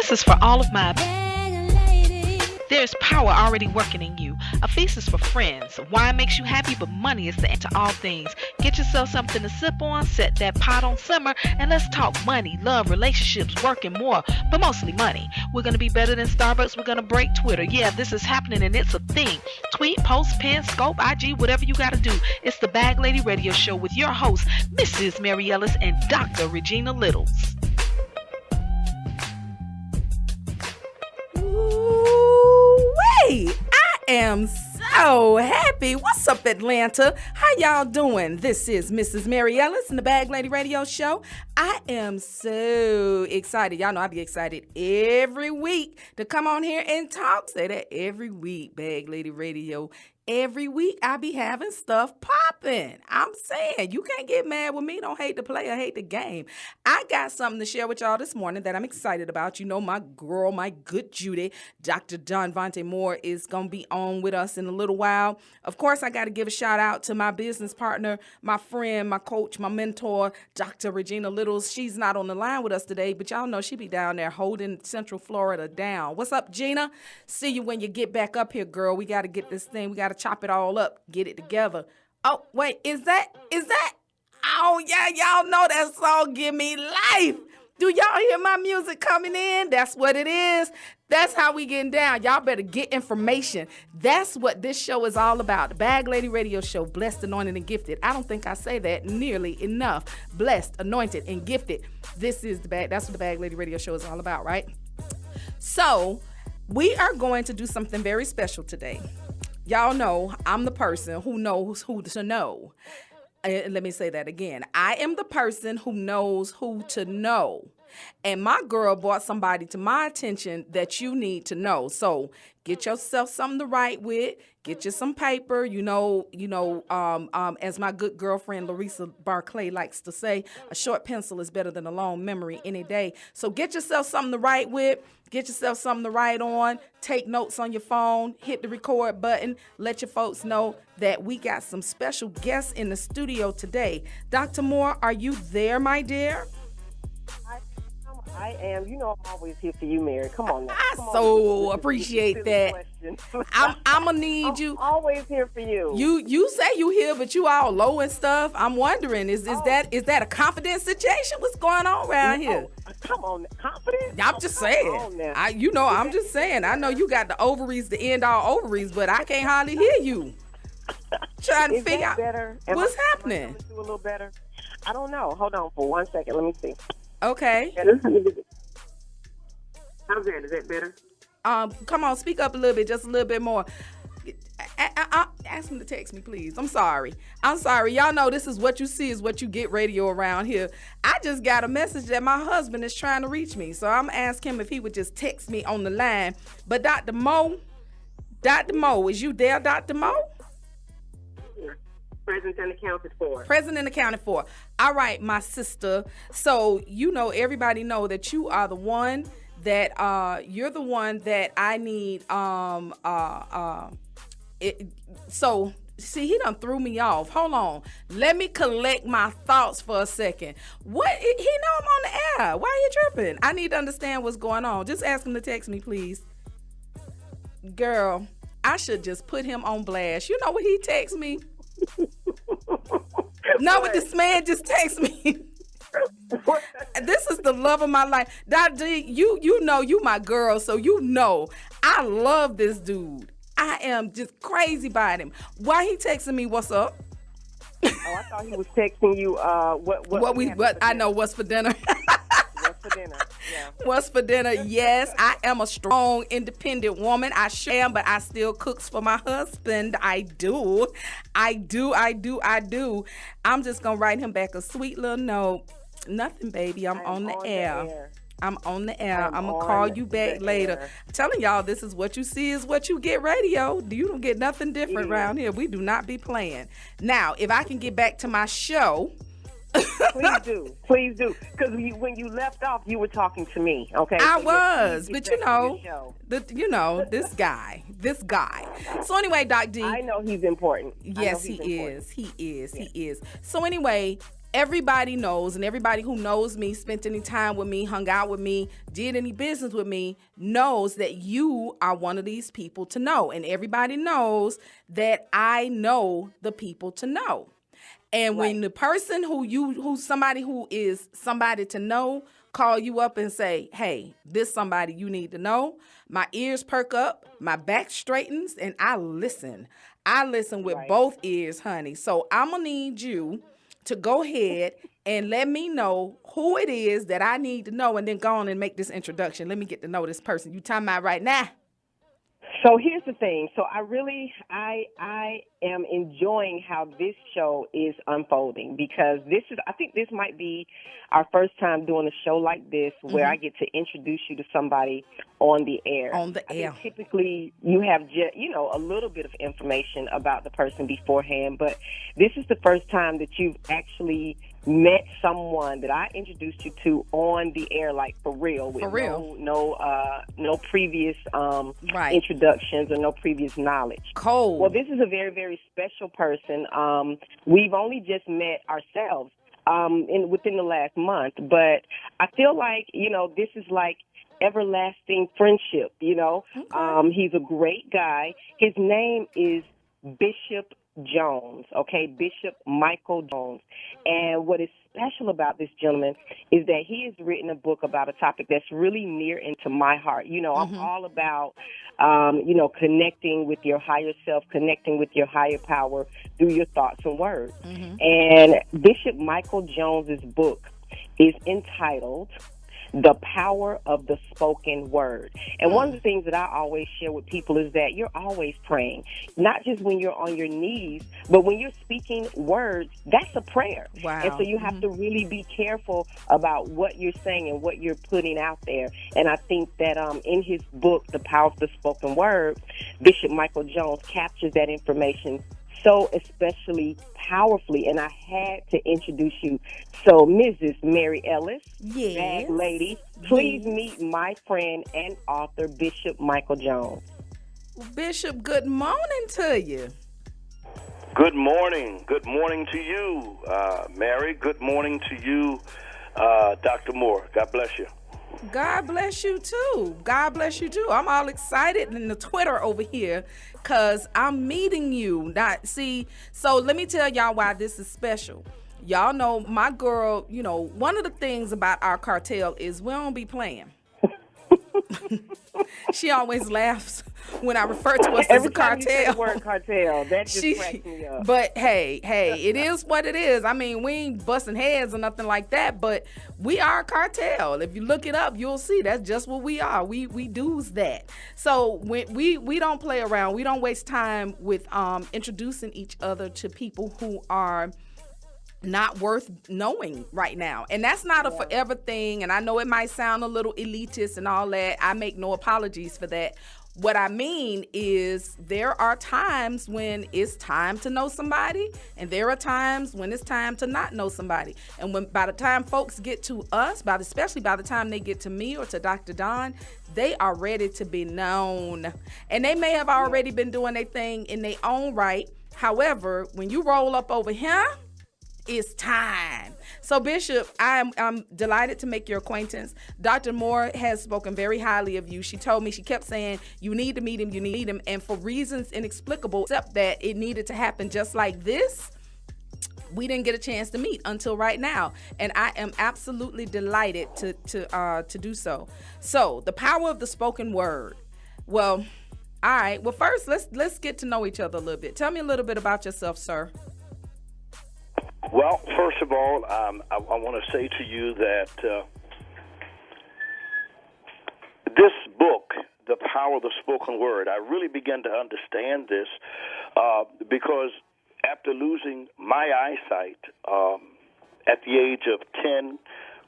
This is for all of my There's power already working in you. A feast is for friends. Wine makes you happy, but money is the answer to all things. Get yourself something to sip on, set that pot on simmer, and let's talk money, love, relationships, work, and more, but mostly money. We're going to be better than Starbucks. We're going to break Twitter. Yeah, this is happening, and it's a thing. Tweet, post, pin, scope, IG, whatever you got to do. It's the Bag Lady Radio Show with your hosts, Mrs. Mary Ellis and Dr. Regina Littles. I am so happy. What's up, Atlanta? How y'all doing? This is Mrs. Mary Ellis and the Bag Lady Radio Show. I am so excited. Y'all know I be excited every week to come on here and talk. Say that every week, Bag Lady Radio. Every week I be having stuff popping. I'm saying, you can't get mad with me. Don't hate the player, hate the game. I got something to share with y'all this morning that I'm excited about. You know, my girl, my good Judy, Dr. Don Vontae Moore is going to be on with us in a little while. Of course, I got to give a shout out to my business partner, my friend, my coach, my mentor, Dr. Regina Littles. She's not on the line with us today, but y'all know she be down there holding Central Florida down. What's up, Gina? See you when you get back up here, girl. We got to get this thing. We got to chop it all up, get it together. Oh, wait, is that? Oh, yeah, y'all know that song, Give Me Life. Do y'all hear my music coming in? That's what it is. That's how we getting down. Y'all better get information. That's what this show is all about. The Bag Lady Radio Show, blessed, anointed, and gifted. I don't think I say that nearly enough. Blessed, anointed, and gifted. This is the bag. That's what the Bag Lady Radio Show is all about, right? So we are going to do something very special today. Y'all know I'm the person who knows who to know. Let me say that again. I am the person who knows who to know. And my girl brought somebody to my attention that you need to know. So get yourself something to write with. Get you some paper. As my good girlfriend Larissa Barclay likes to say, a short pencil is better than a long memory any day. So get yourself something to write with. Get yourself something to write on. Take notes on your phone. Hit the record button. Let your folks know that we got some special guests in the studio today. Dr. Moore, are you there, my dear? I am. You know I'm always here for you, Mary. Come on now. I appreciate that. I'm going to need you. I'm always here for you. You say you here, but you all low and stuff. I'm wondering, is that a confidence situation? What's going on around here? Come on, confidence? I'm just saying. I'm just saying. I know you got the ovaries, the end all ovaries, but I can't hardly hear you. Trying to figure out what's happening. Am I coming through a little better? I don't know. Hold on for 1 second. Let me see. Okay. How's that? Is that better? Come on, speak up a little bit, just a little bit more. Ask him to text me, please. I'm sorry. Y'all know this is what you see is what you get radio around here. I just got a message that my husband is trying to reach me, so I'm asking him if he would just text me on the line. But Dr. Mo, is you there, Dr. Mo? Present and accounted for. All right, my sister. So, everybody know that you are the one that, you're the one that I need, so, see, he done threw me off. Hold on. Let me collect my thoughts for a second. What? He know I'm on the air. Why are you tripping? I need to understand what's going on. Just ask him to text me, please. Girl, I should just put him on blast. You know what he texts me? Know what this man just texted me? This is the love of my life. Dr. D, you know you my girl, so you know I love this dude. I am just crazy about him. Why he texting me, what's up? Oh, I thought he was texting you what I know what's for dinner. What's for dinner? Yeah. What's for dinner? Yes, I am a strong, independent woman. I am, but I still cooks for my husband. I do. I'm just gonna write him back a sweet little note. Nothing, baby. I'm on the air. I'm on the air. I'm going to call you back later. I'm telling y'all, this is what you see is what you get radio. You don't get nothing different around here. We do not be playing. Now, if I can get back to my show. Please do. Because when you left off, you were talking to me, okay? I was, but this guy. So anyway, Doc D. I know he's important. Yes, he is. So anyway, everybody knows, and everybody who knows me, spent any time with me, hung out with me, did any business with me, knows that you are one of these people to know. And everybody knows that I know the people to know. And when the person who's somebody who is somebody to know, call you up and say, hey, this somebody you need to know, my ears perk up, my back straightens, and I listen. I listen with both ears, honey. So I'm going to need you to go ahead and let me know who it is that I need to know, and then go on and make this introduction. Let me get to know this person you talking about right now. So here's the thing. So I am enjoying how this show is unfolding, because I think this might be our first time doing a show like this where I get to introduce you to somebody on the air. On the air. Think typically you have a little bit of information about the person beforehand, but this is the first time that you've actually met someone that I introduced you to on the air, like for real, with no previous introductions or no previous knowledge. Cold. Well, this is a very, very special person. We've only just met ourselves within the last month, but I feel like this is like everlasting friendship. Okay. He's a great guy. His name is Bishop Jones, Bishop Michael Jones. And what is special about this gentleman is that he has written a book about a topic that's really near into my heart. I'm all about, connecting with your higher self, connecting with your higher power through your thoughts and words. And Bishop Michael Jones's book is entitled The Power of the Spoken Word. And one of the things that I always share with people is that you're always praying, not just when you're on your knees, but when you're speaking words, that's a prayer. Wow. And so you have to really be careful about what you're saying and what you're putting out there. And I think that in his book, The Power of the Spoken Word, Bishop Michael Jones captures that information so especially powerfully, and I had to introduce you. So, Mrs. Mary Ellis, B.A.G lady, please meet my friend and author, Bishop Michael Jones. Bishop, good morning to you. Good morning. Good morning to you, Mary. Good morning to you, Dr. Moore. God bless you. God bless you too. God bless you too. I'm all excited in the Twitter over here because I'm meeting you. So let me tell y'all why this is special. Y'all know my girl, one of the things about our cartel is we don't be playing. She always laughs when I refer to us as a cartel. Every time you say the word cartel, that just cracks me up. But hey, it is what it is. I mean, we ain't busting heads or nothing like that, but we are a cartel. If you look it up, you'll see that's just what we are. We do's that. So we don't play around. We don't waste time with introducing each other to people who are not worth knowing right now. And that's not a forever thing. And I know it might sound a little elitist and all that. I make no apologies for that. What I mean is there are times when it's time to know somebody, and there are times when it's time to not know somebody. And by the time folks get to us, especially by the time they get to me or to Dr. Don, they are ready to be known. And they may have already been doing their thing in their own right. However, when you roll up over here, it's time. So, Bishop, I'm delighted to make your acquaintance. Dr. Moore has spoken very highly of you. She told me, she kept saying, you need to meet him, you need him. And for reasons inexplicable, except that it needed to happen just like this, we didn't get a chance to meet until right now. And I am absolutely delighted to do so. So, the power of the spoken word. Well, all right. Well, first, let's get to know each other a little bit. Tell me a little bit about yourself, sir. Well, first of all, I want to say to you that this book, The Power of the Spoken Word, I really began to understand this because after losing my eyesight at the age of 10,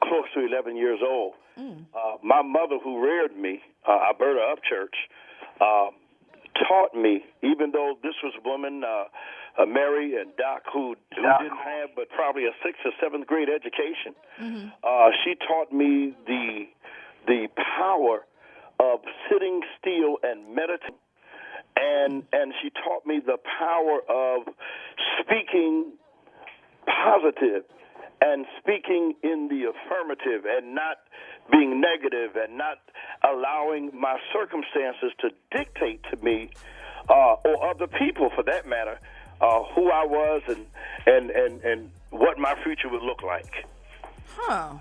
close to 11 years old, my mother, who reared me, Alberta Upchurch, taught me, even though this was a woman, Mary and Doc, who didn't have but probably a 6th or 7th grade education. She taught me the power of sitting still and meditating, and she taught me the power of speaking positive and speaking in the affirmative and not being negative and not allowing my circumstances to dictate to me or other people, for that matter, who I was and what my future would look like. Huh.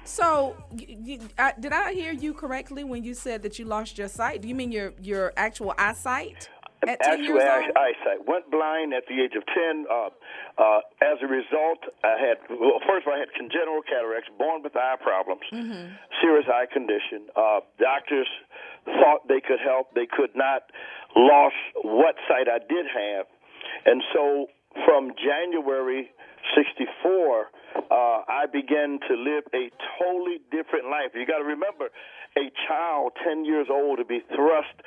So, did I hear you correctly when you said that you lost your sight? Do you mean your actual eyesight at 10 years old? Actual eyesight. Went blind at the age of 10. As a result, first of all, I had congenital cataracts, born with eye problems, serious eye condition. Doctors thought they could help. They could not. Lost what sight I did have. And so from January 64, I began to live a totally different life. You got to remember, a child 10 years old to be thrust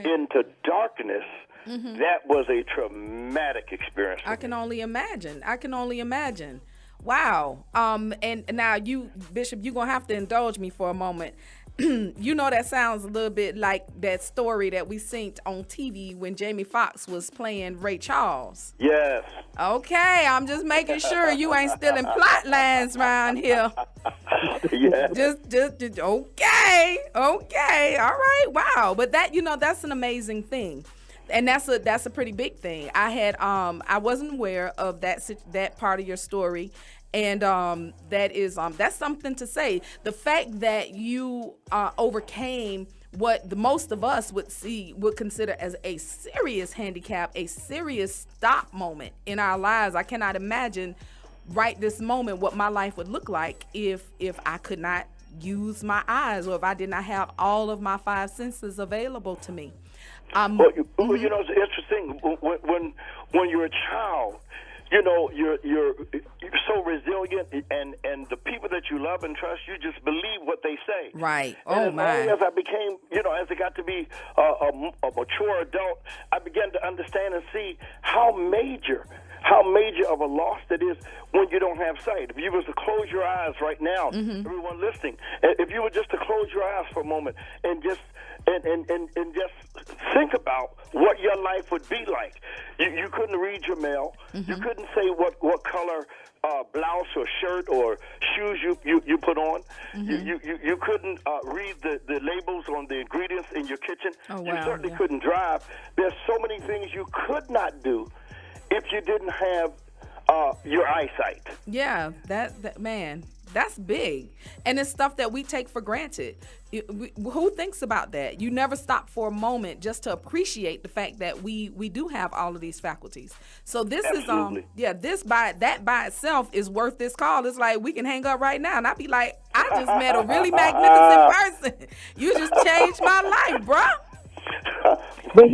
into darkness, that was a traumatic experience. I can only imagine. Wow. And now you, Bishop, you're going to have to indulge me for a moment. You know, that sounds a little bit like that story that we seen on TV when Jamie Foxx was playing Ray Charles. Yes. Okay, I'm just making sure you ain't stealing plot lines around here. Yes. Just okay, all right, wow. But that, that's an amazing thing. And that's a pretty big thing. I wasn't aware of that part of your story. And that's something to say. The fact that you overcame what the most of us would consider as a serious handicap, a serious stop moment in our lives. I cannot imagine right this moment what my life would look like if I could not use my eyes, or if I did not have all of my five senses available to me. It's interesting when you're a child. You're so resilient, and the people that you love and trust, you just believe what they say. Right. And as I became, as I got to be a mature adult, I began to understand and see how major of a loss it is when you don't have sight. If you was to close your eyes right now, everyone listening, if you were just to close your eyes for a moment and just just think about what your life would be like. You couldn't read your mail. You couldn't say what color blouse or shirt or shoes you put on. You couldn't read the labels on the ingredients in your kitchen. Oh, wow. You certainly couldn't drive. There's so many things you could not do if you didn't have your eyesight. Yeah, that man, that's big. And it's stuff that we take for granted. Who thinks about that? You never stop for a moment just to appreciate the fact that we do have all of these faculties. So this Absolutely. is that by itself is worth this call. It's like we can hang up right now and I'd be like, I just met a really magnificent person. You just changed my life, bro. But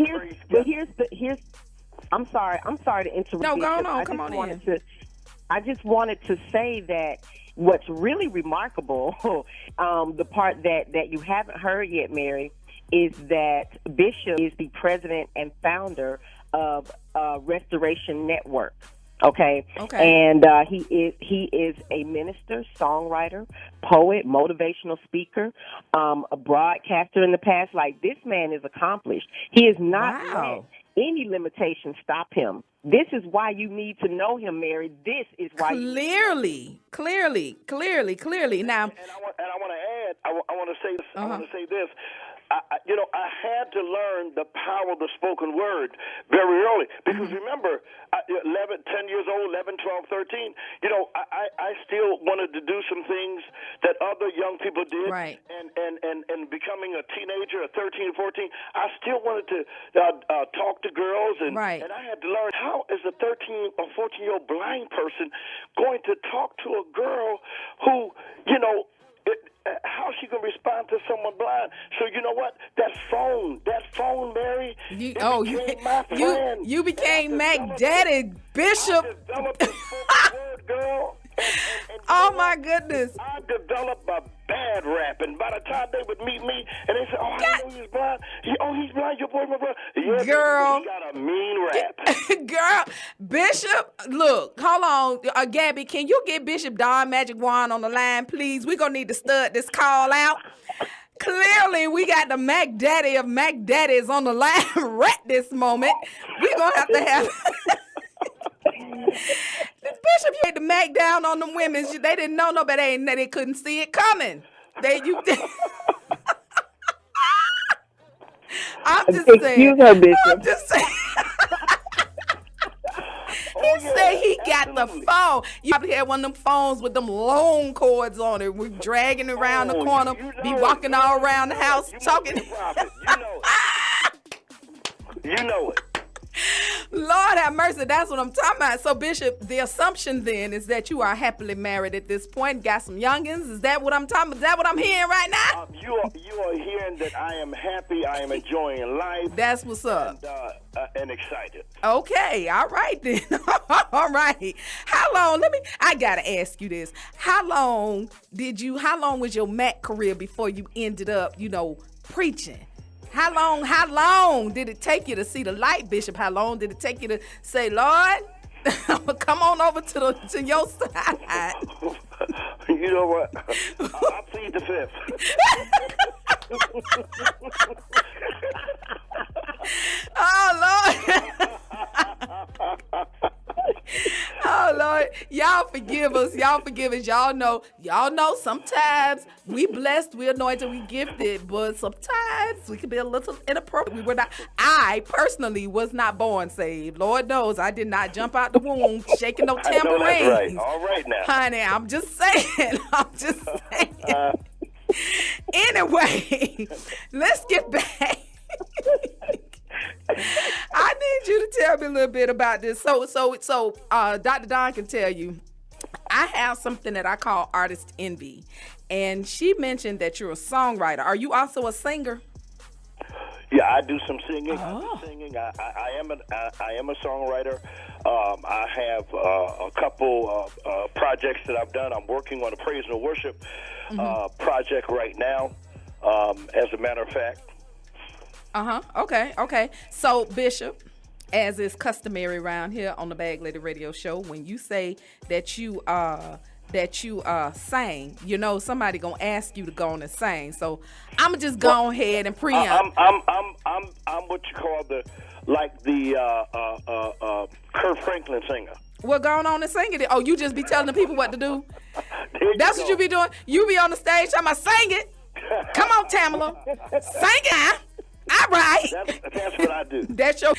here's I'm sorry to interrupt. No, go on. Come on in. I just wanted to say that what's really remarkable, the part that you haven't heard yet, Mary, is that Bishop is the president and founder of Restoration Network. Okay. And he is a minister, songwriter, poet, motivational speaker, a broadcaster in the past. Like, this man is accomplished. He is not let any limitation stop him. This is why you need to know him, Mary. This is why clearly. Now, and I want to add. I want to say this. I want to say this. I had to learn the power of the spoken word very early because remember, 10 years old, 11, 12, 13, I still wanted to do some things that other young people did. Right. And becoming a teenager, at 13, 14, I still wanted to talk to girls. And I had to learn, how is a 13 or 14-year-old blind person going to talk to a girl who, how she can respond to someone blind? So you know what? That phone, Mary. You became Mac Daddy, Bishop. I developed a spoken word, girl. And oh my goodness! I developed a bad rap, and by the time they would meet me, and they said, "Oh, I know he's blind. He's blind. Your boy, my brother." Yeah, girl, he got a mean rap. Girl, Bishop, look, hold on, Gabby, can you get Bishop Don Magic Wand on the line, please? We're gonna need to stud this call out. Clearly, we got the Mac Daddy of Mac Daddies on the line right this moment. We're gonna have to have. Bishop, you had to make down on them women. They didn't know nobody. They couldn't see it coming. I'm just saying. Excuse her, Bishop. I'm just saying. He said he got the phone. You probably had one of them phones with them long cords on it. We dragging it around the corner, be walking all around the house talking. You know it. Lord have mercy, that's what I'm talking about. So, Bishop, the assumption then is that you are happily married at this point, got some youngins. Is that what I'm talking about? Is that what I'm hearing right now? You are hearing that I am happy, I am enjoying life. That's what's up. And excited. Okay, all right then. All right. How long, I gotta ask you this. How long was your Mac career before you ended up, preaching? How long did it take you to see the light, Bishop? How long did it take you to say, Lord, come on over to your side? You know what? I'll plead the fifth. Oh, Lord. Oh, Lord. Y'all forgive us. Y'all know sometimes we blessed, we anointed, we gifted, but sometimes we can be a little inappropriate. I personally was not born saved. Lord knows I did not jump out the womb shaking no tambourines. Right. All right now. Honey, I'm just saying. Anyway, let's get back. I need you to tell me a little bit about this. So, Dr. Don can tell you, I have something that I call artist envy, and she mentioned that you're a songwriter. Are you also a singer? Yeah, I do some singing. Oh. I am a songwriter. I have a couple projects that I've done. I'm working on a praise and worship project right now. As a matter of fact. Okay. So, Bishop, as is customary around here on the Bag Lady Radio Show, when you say that you sang, somebody gonna ask you to go on and sing. So I'ma just go ahead and preempt. I'm what you call the Kurt Franklin singer. Well, going on and sing it. Oh, you just be telling the people what to do? That's what you be doing? You be on the stage talking about sing it. Come on, Tamala. Sing it. All right. That's what I do. That's your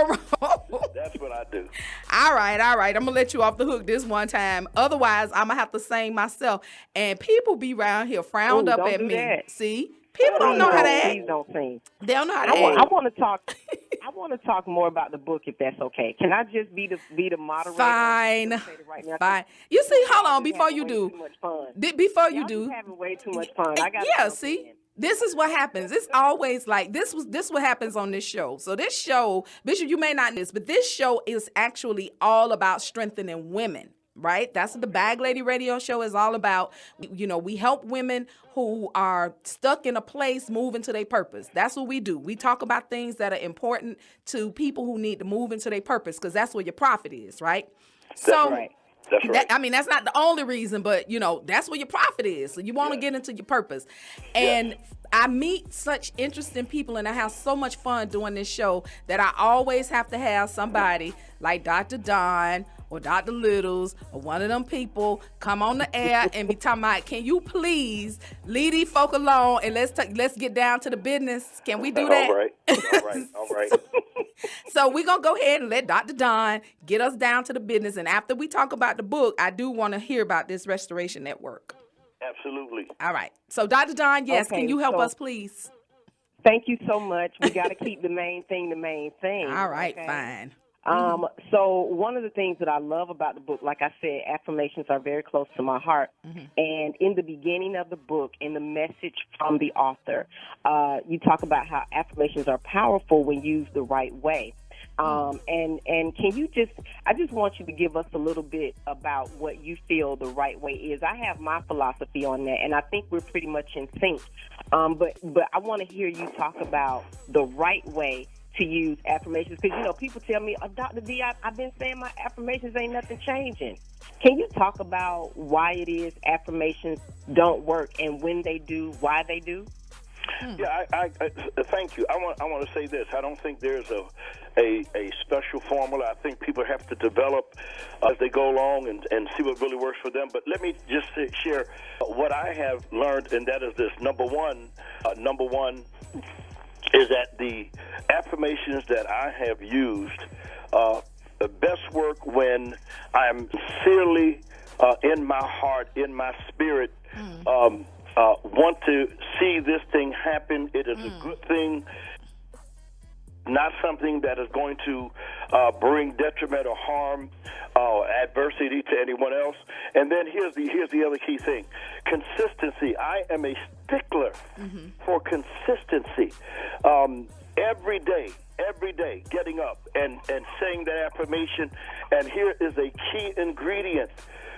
role. That's what I do. All right. I'm going to let you off the hook this one time. Otherwise, I'm going to have to sing myself. And people be around here frowned up at me. That. See? People don't know how to act. Please don't sing. They don't know how to act. I want to talk more about the book, if that's okay. Can I just be the moderator? Fine. Right now? Fine. You see, hold on, before you do. Too much fun. Before you do. I'm having way too much fun. I got Yeah, see? This is what happens. It's always like this what happens on this show. So this show, Bishop, you may not know this, but this show is actually all about strengthening women, right? That's what the Bag Lady Radio Show is all about. We help women who are stuck in a place move into their purpose. That's what we do. We talk about things that are important to people who need to move into their purpose, because that's where your profit is, right? That's right. That's right. That's not the only reason, but that's where your profit is. So you want to get into your purpose. And I meet such interesting people, and I have so much fun doing this show that I always have to have somebody like Dr. Don or Dr. Littles or one of them people come on the air and be talking about, can you please leave these folk alone and let's get down to the business? Can we do that? All right. So we're going to go ahead and let Dr. Don get us down to the business. And after we talk about the book, I do want to hear about this Restoration Network. Absolutely. All right. So, Dr. Don, yes, Okay, can you help us, please? Thank you so much. We got to keep the main thing the main thing. All right, okay? fine. So one of the things that I love about the book, like I said, affirmations are very close to my heart. And in the beginning of the book, in the message from the author, you talk about how affirmations are powerful when used the right way. And can you I just want you to give us a little bit about what you feel the right way is. I have my philosophy on that, and I think we're pretty much in sync. But I want to hear you talk about the right way to use affirmations, because people tell me, Dr. D, I've been saying my affirmations, ain't nothing changing. Can you talk about why it is affirmations don't work, and when they do, why they do? Yeah, I thank you. I want to say this. I don't think there's a special formula. I think people have to develop as they go along and see what really works for them. But let me just share what I have learned, and that is this. Number one is that the affirmations that I have used best work when I'm sincerely in my heart, in my spirit, want to see this thing happen. It is a good thing, not something that is going to bring detriment or harm or adversity to anyone else. And then here's the other key thing: consistency. I am a stickler for consistency. Every day, getting up and saying that affirmation. And here is a key ingredient.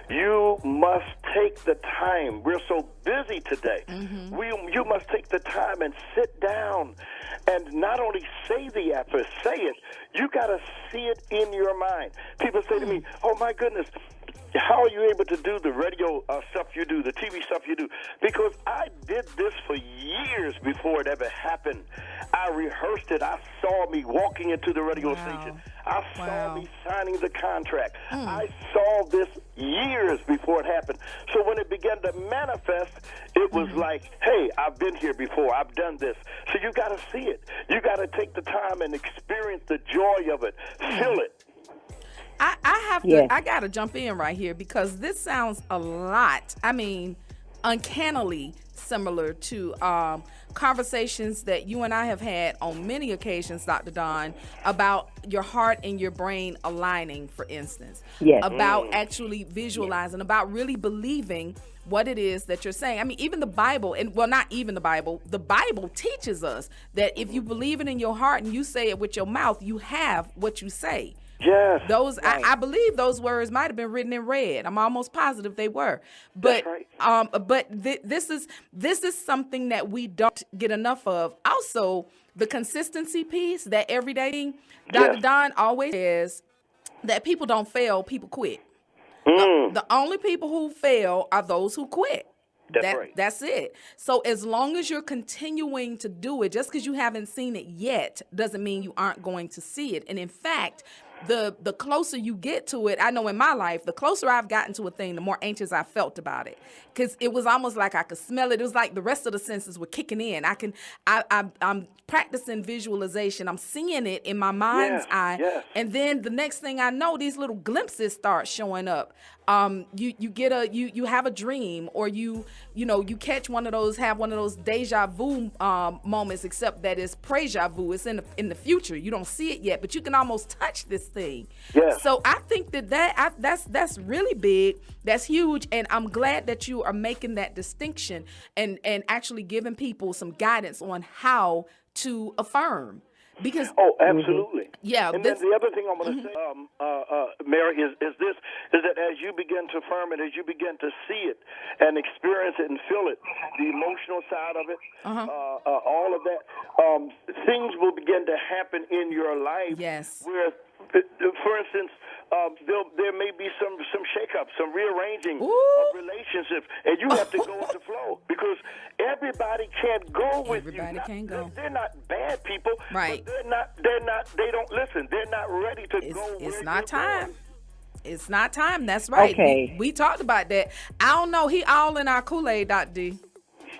You must take the time. We're so busy today. You must take the time and sit down and not only say the affirmation, say it. You got to see it in your mind. People say to me, "Oh my goodness, how are you able to do the radio stuff you do, the TV stuff you do?" Because I did this for years before it ever happened. I rehearsed it. I saw me walking into the radio station. I saw me signing the contract. I saw this years before it happened. So when it began to manifest, it was like, hey, I've been here before. I've done this. So you got to see it. You got to take the time and experience the joy of it. Feel it. I got to jump in right here because this sounds a lot, uncannily similar to conversations that you and I have had on many occasions, Dr. Don, about your heart and your brain aligning, for instance. Yes. About actually visualizing, about really believing what it is that you're saying. Even the Bible, not even the Bible teaches us that if you believe it in your heart and you say it with your mouth, you have what you say. Yes. I believe those words might have been written in red. I'm almost positive they were. But that's right. This is something that we don't get enough of. Also, the consistency piece, that everyday thing. Dr. Don always says that people don't fail, people quit. The only people who fail are those who quit. That's it. So as long as you're continuing to do it, just because you haven't seen it yet doesn't mean you aren't going to see it. And in fact, the closer you get to it, I know in my life, the closer I've gotten to a thing, the more anxious I felt about it. Because it was almost like I could smell it. It was like the rest of the senses were kicking in. I'm practicing visualization. I'm seeing it in my mind's eye. Yes. And then the next thing I know, these little glimpses start showing up. You have a dream, or you catch have one of those deja vu moments, except that it's preja vu. It's in the future. You don't see it yet, but you can almost touch this thing. Yes. So I think that's really big. That's huge, and I'm glad that you are making that distinction and actually giving people some guidance on how to affirm. Because absolutely. Yeah. And then the other thing I'm going to say, Mary, is that as you begin to affirm it, as you begin to see it and experience it and feel it, the emotional side of it, all of that, things will begin to happen in your life. Yes. Where, for instance, there may be some shakeups, some rearranging of relationships, and you have to go with the flow because everybody can't go with you. Everybody can't go. They're not bad people, right? But they don't listen. They're not ready to go. It's not time. Going. It's not time. That's right. Okay. We talked about that. I don't know. He all in our Kool-Aid, Dr. D.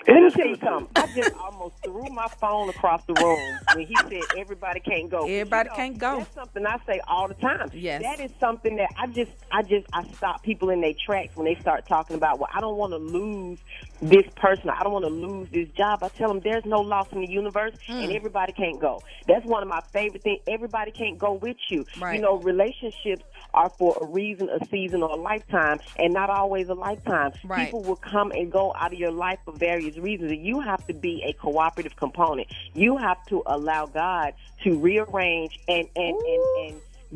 Let me tell you something. I just almost threw my phone across the room when he said everybody can't go. Everybody can't go. That's something I say all the time. Yes. That is something that I stop people in their tracks when they start talking about, well, I don't want to lose this person. I don't want to lose this job. I tell them there's no loss in the universe and everybody can't go. That's one of my favorite things. Everybody can't go with you. Right. Relationships are for a reason, a season, or a lifetime, and not always a lifetime. Right. People will come and go out of your life for various reasons, and you have to be a cooperative component. You have to allow God to rearrange and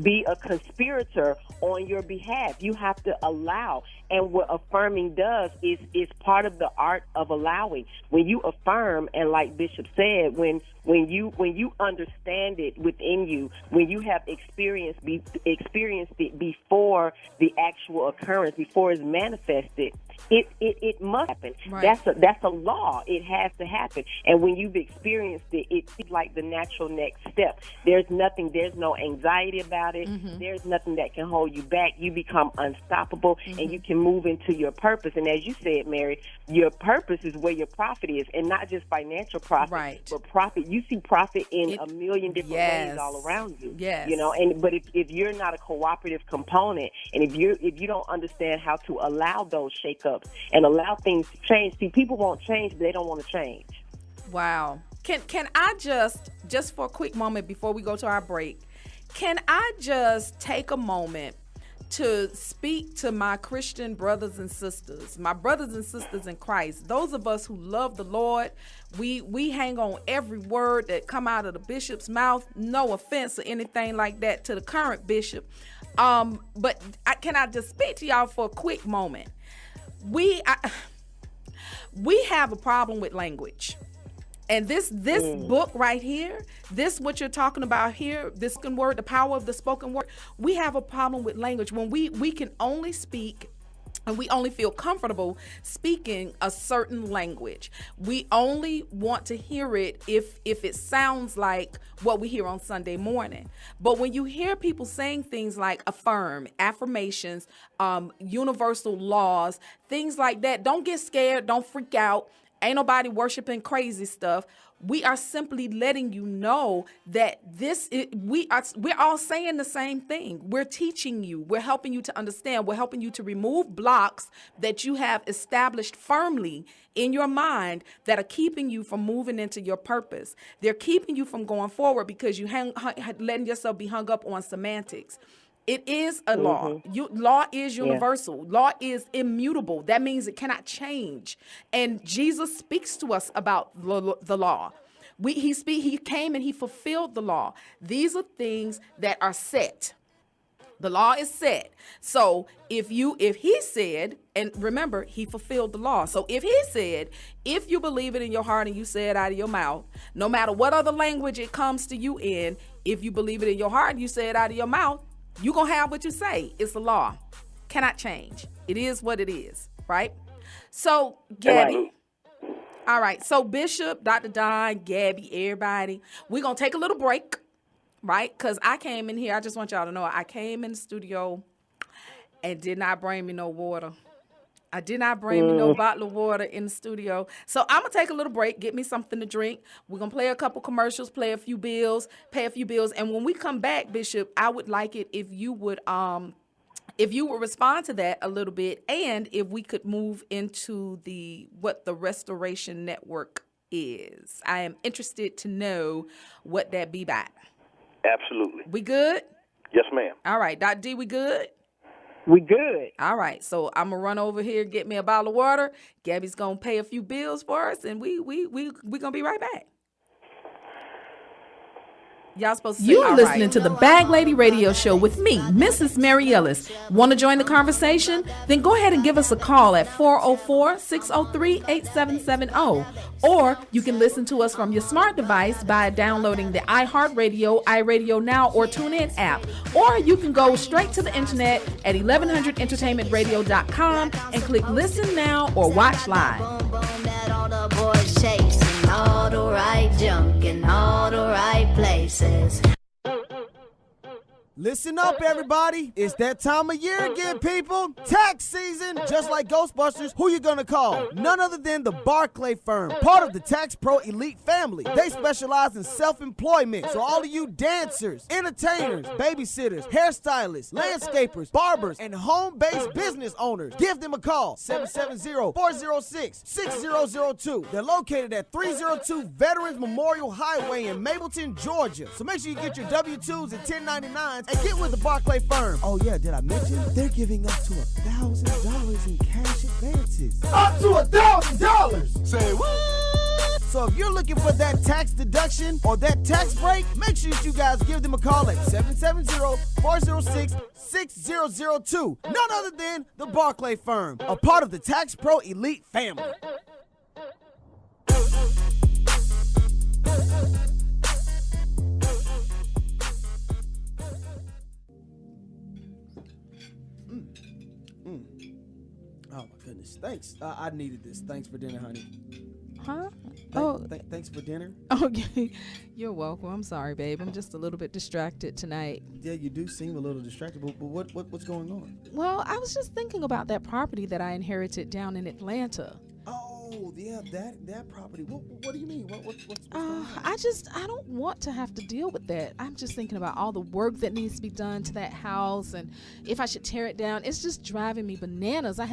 be a conspirator on your behalf. You have to allow. And what affirming does is part of the art of allowing. When you affirm, and like Bishop said, when you understand it within you, when you have experienced it before the actual occurrence, before it's manifested, It must happen. Right. That's a law. It has to happen. And when you've experienced it, it seems like the natural next step. There's no anxiety about it. Mm-hmm. There's nothing that can hold you back. You become unstoppable, and you can move into your purpose. And as you said, Mary, your purpose is where your profit is, and not just financial profit, right, but profit. You see profit in a million different ways all around you. Yes. You know, but if you're not a cooperative component, and if you don't understand how to allow those shakeups and allow things to change. See, people won't change, but they don't want to change. Wow. Can I just for a quick moment before we go to our break, can I just take a moment to speak to my Christian brothers and sisters, my brothers and sisters in Christ, those of us who love the Lord? We hang on every word that come out of the bishop's mouth. No offense or anything like that to the current bishop. But can I just speak to y'all for a quick moment? We have a problem with language. And this book right here, this what you're talking about here, this spoken word, the power of the spoken word, we have a problem with language when we can only speak and we only feel comfortable speaking a certain language. We only want to hear it if it sounds like what we hear on Sunday morning. But when you hear people saying things like affirm, affirmations, universal laws, things like that, don't get scared, don't freak out. Ain't nobody worshiping crazy stuff. We are simply letting you know that we're all saying the same thing. We're teaching you. We're helping you to understand. We're helping you to remove blocks that you have established firmly in your mind that are keeping you from moving into your purpose. They're keeping you from going forward because you letting yourself be hung up on semantics. It is a law. Law is universal. Yeah. Law is immutable. That means it cannot change. And Jesus speaks to us about the law. He came and he fulfilled the law. These are things that are set. The law is set. So if he said, and remember, he fulfilled the law. So if he said, if you believe it in your heart and you say it out of your mouth, no matter what other language it comes to you in, if you believe it in your heart and you say it out of your mouth, you're going to have what you say. It's the law. Cannot change. It is what it is, right? So, Gabby. All right. So, Bishop, Dr. Don, Gabby, everybody, we're going to take a little break, right? Because I came in here. I just want y'all to know I came in the studio and did not bring me no water. I did not bring me no bottle of water in the studio. So I'm going to take a little break, get me something to drink. We're going to play a couple commercials, pay a few bills. And when we come back, Bishop, I would like it if you would respond to that a little bit, and if we could move into what the Restoration Network is. I am interested to know what that be by. Absolutely. We good? Yes, ma'am. All right, Dr. D, we good? We good. All right, so I'm gonna run over here, get me a bottle of water. Gabby's gonna pay a few bills for us, and we gonna be right back. Y'all supposed to say, You're listening to the Bag Lady Radio Show with me, Mrs. Mary Ellis. Want to join the conversation? Then go ahead and give us a call at 404-603-8770. Or you can listen to us from your smart device by downloading the iHeartRadio, iRadio Now, or TuneIn app. Or you can go straight to the internet at 1100entertainmentradio.com and click Listen Now or Watch Live. All the right junk in all the right places. Listen up, everybody. It's that time of year again, people. Tax season. Just like Ghostbusters, who you gonna call? None other than the Barclay firm, part of the Tax Pro Elite family. They specialize in self-employment, so all of you dancers, entertainers, babysitters, hairstylists, landscapers, barbers, and home-based business owners, give them a call, 770-406-6002. They're located at 302 Veterans Memorial Highway in Mableton, Georgia. So make sure you get your W-2s and 1099s and get with the Barclay firm. Oh yeah, did I mention? They're giving up to $1,000 in cash advances. Up to $1,000! Say what? So if you're looking for that tax deduction or that tax break, make sure you guys give them a call at 770-406-6002. None other than the Barclay firm, a part of the Tax Pro Elite family. Oh my goodness. goodness. Thanks. I needed this. Thanks for dinner, honey. Huh? Thanks for dinner. Okay. You're welcome. I'm sorry, babe. I'm just a little bit distracted tonight. Yeah, you do seem a little distracted, but what's going on? Well, I was just thinking about that property that I inherited down in Atlanta. Oh, yeah, that property. What do you mean? What's going on? I don't want to have to deal with that. I'm just thinking about all the work that needs to be done to that house, and if I should tear it down. It's just driving me bananas. I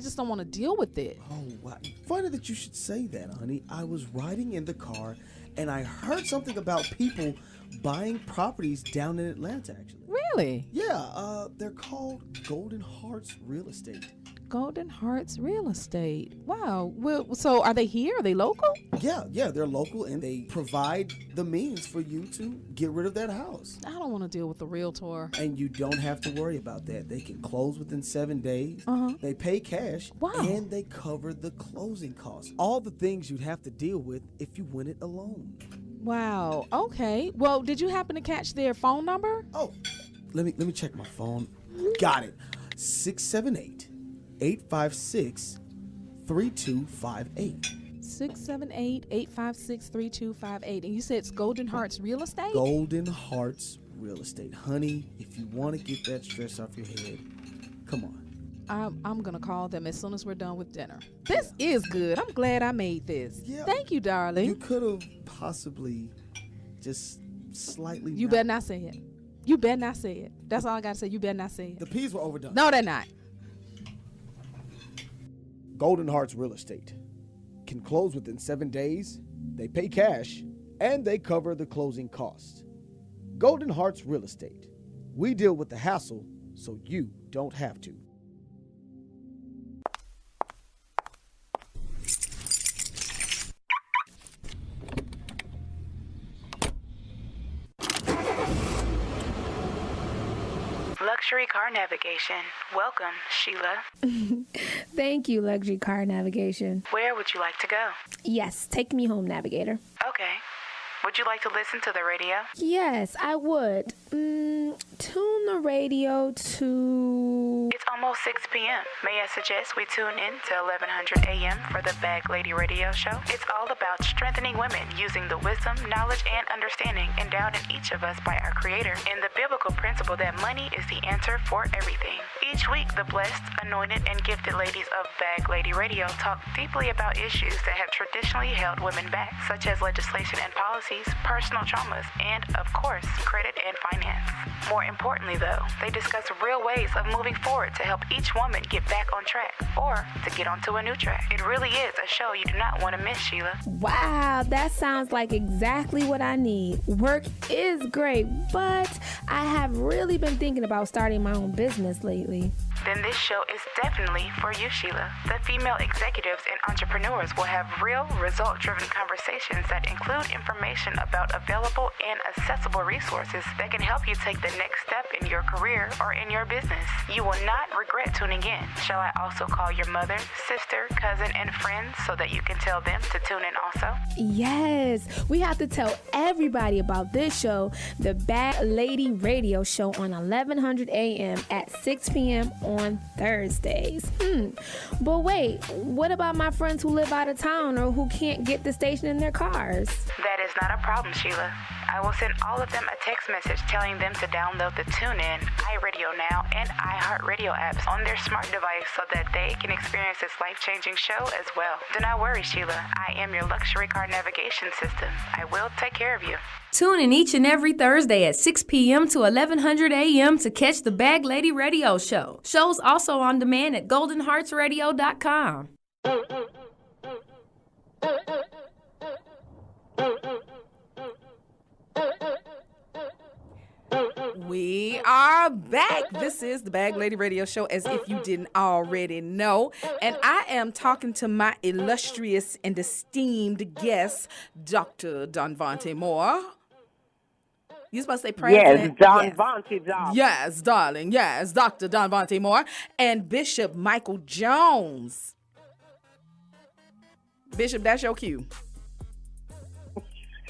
just don't want to deal with it. Oh, wow. Funny that you should say that, honey. I was riding in the car, and I heard something about people buying properties down in Atlanta, actually. Really? Yeah, they're called Golden Hearts Real Estate. Golden Hearts Real Estate. Wow. Well, so are they here? Are they local? Yeah, they're local, and they provide the means for you to get rid of that house. I don't want to deal with a realtor. And you don't have to worry about that. They can close within 7 days. They pay cash. Wow. And they cover the closing costs. All the things you'd have to deal with if you win it alone. Wow. Okay. Well, did you happen to catch their phone number? Oh, let me check my phone. Got it. 678-856-3258. 678-856-3258. And you said it's Golden Hearts Real Estate? Golden Hearts Real Estate. Honey, if you want to get that stress off your head, come on. I'm going to call them as soon as we're done with dinner. This is good. I'm glad I made this. Yeah. Thank you, darling. You could have possibly just slightly... You better not say it. You better not say it. That's all I got to say. You better not say it. The P's were overdone. No, they're not. Golden Hearts Real Estate can close within 7 days. They pay cash, and they cover the closing costs. Golden Hearts Real Estate. We deal with the hassle so you don't have to. Luxury car navigation. Welcome, Sheila. Thank you, Luxury Car Navigation. Where would you like to go? Yes, take me home, Navigator. Okay. Would you like to listen to the radio? Yes, I would. Tune the radio to... It's almost 6 p.m. May I suggest we tune in to 1100 a.m. for the B.A.G Lady Radio Show? It's all about strengthening women using the wisdom, knowledge, and understanding endowed in each of us by our Creator and the biblical principle that money is the answer for everything. Each week, the blessed, anointed, and gifted ladies of B.A.G Lady Radio talk deeply about issues that have traditionally held women back, such as legislation and policies, personal traumas, and, of course, credit and finance. More importantly, though, they discuss real ways of moving forward to help each woman get back on track or to get onto a new track. It really is a show you do not want to miss, Sheila. Wow, that sounds like exactly what I need. Work is great, but I have really been thinking about starting my own business lately. Then this show is definitely for you, Sheila. The female executives and entrepreneurs will have real, result-driven conversations that include information about available and accessible resources that can help you take the next step in your career or in your business. You will not regret tuning in. Shall I also call your mother, sister, cousin, and friends so that you can tell them to tune in also? Yes, we have to tell everybody about this show, the B.A.G Lady Radio Show on 1100 a.m. at 6 p.m. on Thursdays. But wait, what about my friends who live out of town or who can't get the station in their cars? That is not a problem, Sheila. I will send all of them a text message telling them to download the TuneIn, iRadio Now, and iHeartRadio apps on their smart device so that they can experience this life-changing show as well. Do not worry, Sheila. I am your luxury car navigation system. I will take care of you. Tune in each and every Thursday at 6 p.m. to 1100 a.m. to catch the B.A.G Lady Radio Show. Shows also on demand at goldenheartsradio.com. We are back. This is the B.A.G Lady Radio Show, as if you didn't already know. And I am talking to my illustrious and esteemed guest, Dr. Donvante Moore. You supposed to say president? Yes, Donvante, darling. Yes, darling. Yes, Dr. Donvante Moore. And Bishop Michael Jones. Bishop, that's your cue.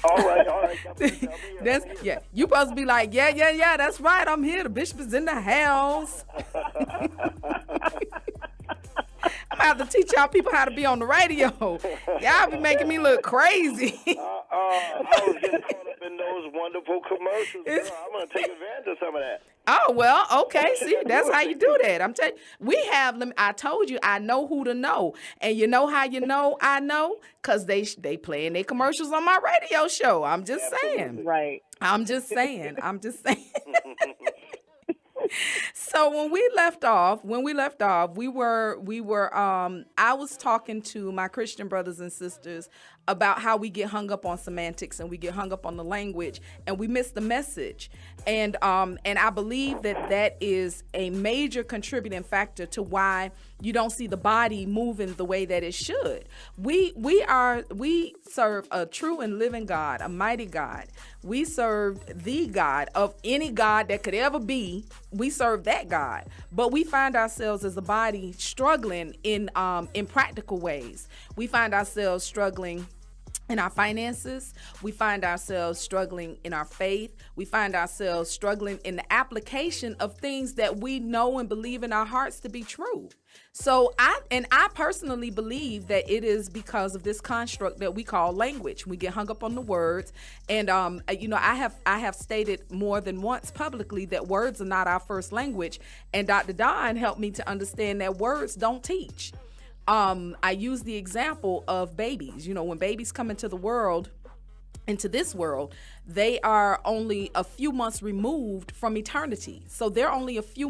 All right. That's, yeah, you supposed to be like, yeah, that's right, I'm here. The bishop is in the house. gonna have to teach y'all people how to be on the radio. Y'all be making me look crazy. I was getting caught up in those wonderful commercials. Girl. I'm gonna take advantage of some of that. Oh, well, okay. See, that's how you do that. I'm telling you, we have them. I told you, I know who to know. And you know how you know I know? Because they playing their commercials on my radio show. I'm just saying. Right. I'm just saying. So when we left off, we were I was talking to my Christian brothers and sisters about how we get hung up on semantics and we get hung up on the language and we miss the message. And I believe that is a major contributing factor to why you don't see the body moving the way that it should. We serve a true and living God, a mighty God. We serve the God of any God that could ever be. We serve that God, but we find ourselves as a body struggling in practical ways. We find ourselves struggling in our finances. We find ourselves struggling in our faith. We find ourselves struggling in the application of things that we know and believe in our hearts to be true. So I personally believe that it is because of this construct that we call language. We get hung up on the words, and I have stated more than once publicly that words are not our first language, and Dr. Don helped me to understand that words don't teach. I use the example of babies. You know, when babies come into this world, they are only a few months removed from eternity. So they're only a few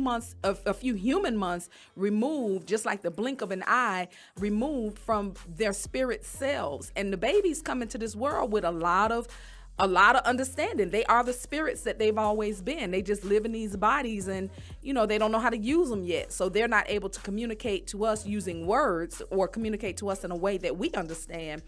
human months removed, just like the blink of an eye, removed from their spirit selves. And the babies come into this world with a lot of understanding. They are the spirits that they've always been. They just live in these bodies and, they don't know how to use them yet. So they're not able to communicate to us using words or communicate to us in a way that we understand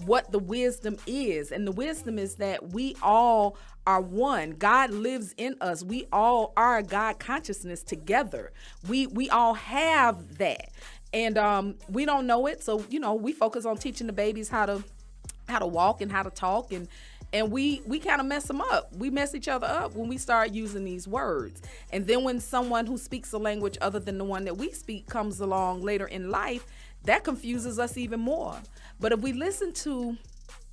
what the wisdom is. And the wisdom is that we all are one. God lives in us. We all are God consciousness together. We all have that. And we don't know it. So, we focus on teaching the babies how to walk and how to talk, and we kind of mess them up. We mess each other up when we start using these words. And then when someone who speaks a language other than the one that we speak comes along later in life, that confuses us even more. But if we listen to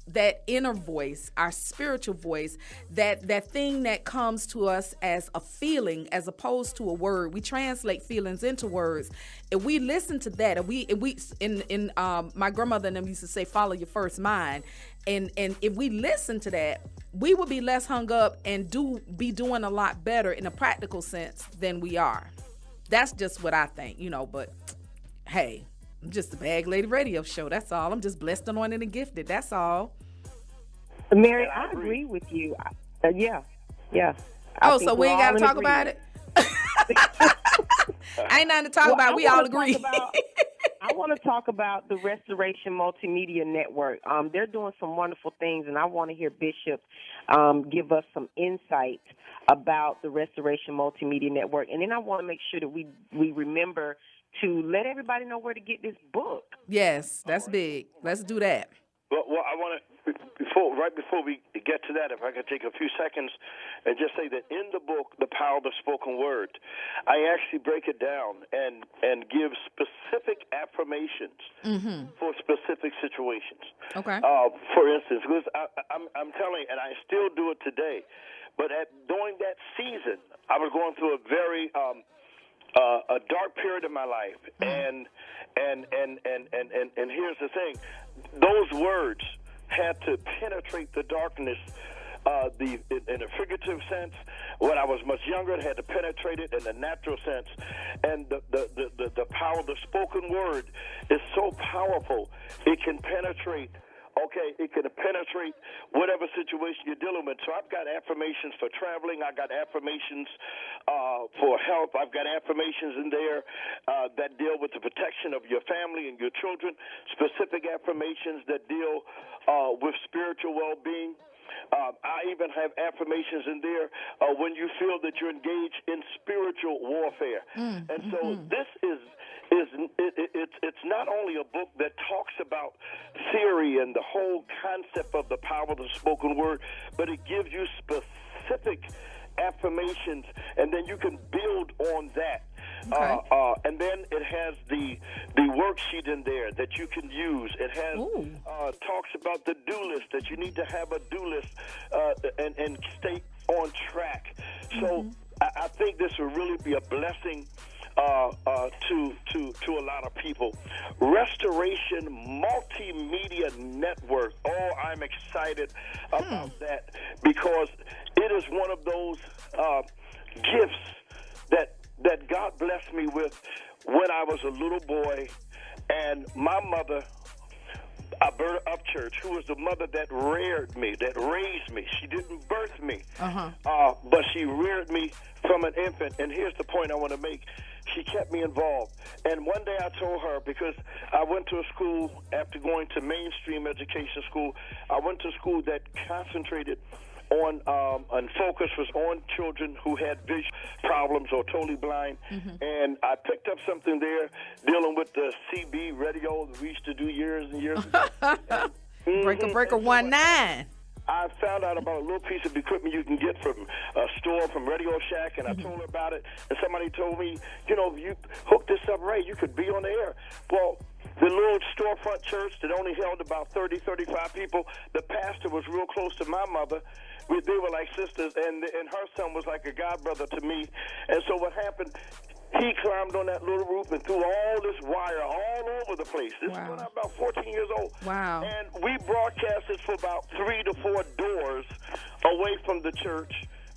that inner voice, our spiritual voice, that thing that comes to us as a feeling as opposed to a word, we translate feelings into words. If we listen to that, my grandmother and them used to say, follow your first mind. And if we listen to that, we would be less hung up and be doing a lot better in a practical sense than we are. That's just what I think, but hey, I'm just a Bag Lady radio show. That's all. I'm just blessed, anointed, and gifted. That's all. Mary, I agree with you. Yeah. So we ain't got to talk about it? Ain't nothing to talk about. We all agree. I want to talk about the Restoration Multimedia Network. They're doing some wonderful things, and I want to hear Bishop give us some insight about the Restoration Multimedia Network. And then I want to make sure that we remember to let everybody know where to get this book. Yes, that's big. Let's do that. Well, I want to, right before we get to that, if I could take a few seconds and just say that in the book, The Power of the Spoken Word, I actually break it down and give specific affirmations for specific situations. Okay. For instance, because I'm telling you, and I still do it today, but during that season, I was going through a very a dark period of my life, and here's the thing: those words had to penetrate the darkness. In a figurative sense, when I was much younger, it had to penetrate it in the natural sense, and the power of the spoken word is so powerful; it can penetrate. Okay, it can penetrate whatever situation you're dealing with. So I've got affirmations for traveling. I've got affirmations for health. I've got affirmations in there that deal with the protection of your family and your children, specific affirmations that deal with spiritual well-being. I even have affirmations in there when you feel that you're engaged in spiritual warfare. And so this it's not only a book that talks about theory and the whole concept of the power of the spoken word, but it gives you specific affirmations, and then you can build on that. Okay. And then it has the worksheet in there that you can use. It has talks about the do list, that you need to have a do list and stay on track. So I think this will really be a blessing to a lot of people. Restoration Multimedia Network. Oh, I'm excited about that, because it is one of those gifts that God blessed me with when I was a little boy, and my mother, Alberta Upchurch, who was the mother that reared me, that raised me. She didn't birth me, but she reared me from an infant. And here's the point I want to make. She kept me involved. And one day I told her, because I went to a school after going to mainstream education school, I went to a school that concentrated on and focus was on children who had vision problems or totally blind. And I picked up something there dealing with the CB radio that we used to do years and years ago. Breaker 19. I found out about a little piece of equipment you can get from a store, from Radio Shack, and I told her about it, and somebody told me, you know, if you hook this up right, you could be on the air. Well, the little storefront church that only held about 30, 35 people, the pastor was real close to my mother. They were like sisters, and her son was like a godbrother to me. And so what happened, he climbed on that little roof and threw all this wire all over the place. This was when I was about 14 years old. Wow. And we broadcasted for about 3 to 4 doors away from the church,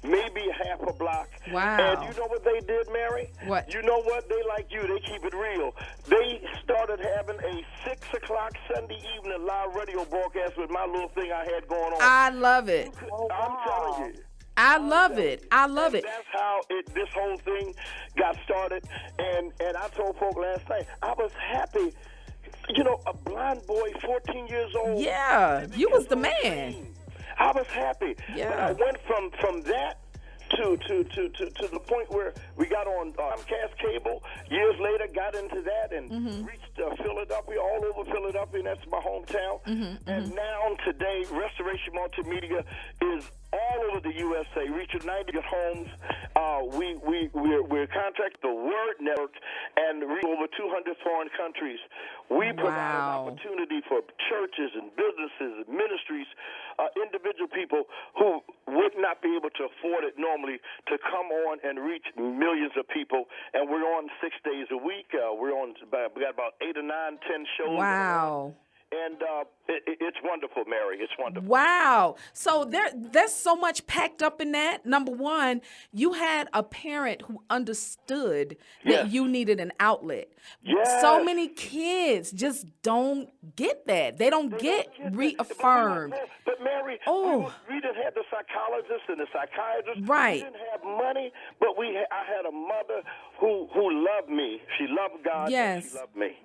maybe half a block. Wow. And you know what they did, Mary? What? You know what? They like you. They keep it real. They started having a 6 o'clock Sunday evening live radio broadcast with my little thing I had going on. I love it. I'm telling you. I love it. I love it. That's how this whole thing got started. And I told folk last night, I was happy. You know, a blind boy, 14 years old. Yeah, you was the man. I was happy. Yeah. But I went from that to the point where we got on Comcast cable. Years later, got into that and reached Philadelphia, all over Philadelphia, and that's my hometown. And now today, Restoration Multimedia is all over the USA, reaching 90 homes. We're contracted the Word Network and reach over 200 foreign countries. We provide an opportunity for churches and businesses and ministries, individual people who would not be able to afford it normally to come on and reach millions of people. And we're on 6 days a week. We got about 8 or 9, 10 shows. Wow. And it's wonderful, Mary. It's wonderful. Wow. So there's so much packed up in that. Number one, you had a parent who understood that you needed an outlet. Yes. So many kids just don't get that. They don't get reaffirmed. But Mary, we didn't have the psychologists and the psychiatrists. Right. We didn't have money, but I had a mother who loved me. She loved God. Yes. And she loved me.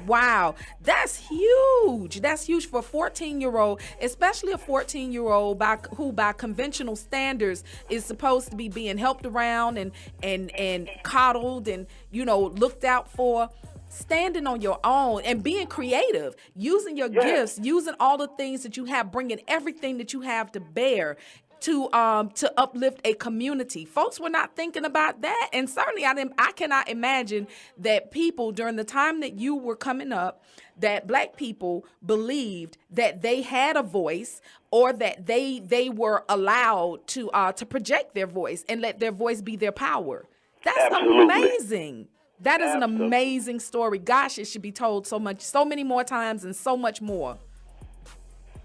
Wow, that's huge. That's huge for a 14-year-old, especially a 14-year-old who by conventional standards is supposed to be being helped around and coddled and, you know, looked out for. Standing on your own and being creative, using your gifts, using all the things that you have, bringing everything that you have to bear to uplift a community. Folks were not thinking about that, and certainly I cannot imagine that people during the time that you were coming up, that black people believed that they had a voice or that they were allowed to project their voice and let their voice be their power. That's amazing. That is an amazing story. Gosh, it should be told so many more times and so much more.